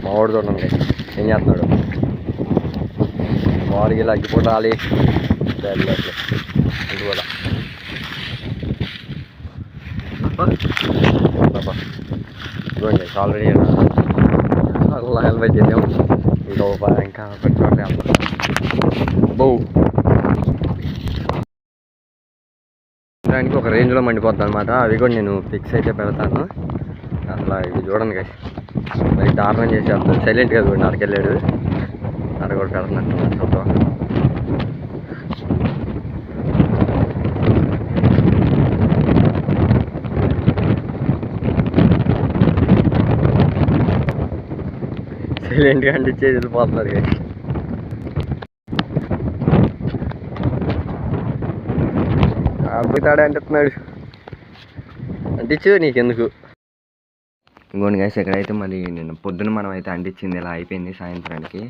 మా వాడు చూడండి ఏం చేస్తున్నాడు. వాడికి ఇలా అగ్గిపోటు రాలి ఇది కూడా చూడండి ఆల్రెడీ అలా హెల్మెట్ చేద్దాం. ఇంకో ఇంకా కొంచెం బో దానికి ఒక రేంజ్లో మండిపోద్ది అనమాట. అవి కూడా నేను ఫిక్స్ అయితే పెడతాను. అసలు ఇది చూడండి గైస్, మరి దారుణం చేసేస్తాను. సైలెంట్గా చూడండి అక్కడికెళ్ళాడు. అక్కడ కూడా పెడుతున్నట్టు చూద్దాం. సైలెంట్గా అంటించేసి వెళ్ళిపోతున్నారు గైస్. అబ్బుతాడే అంటున్నాడు. అంటించు నీకెందుకు. ఇంకోండి గైస్, ఎక్కడైతే మరి నిన్న పొద్దున మనం అయితే అంటించింది ఇలా అయిపోయింది సాయంత్రానికి.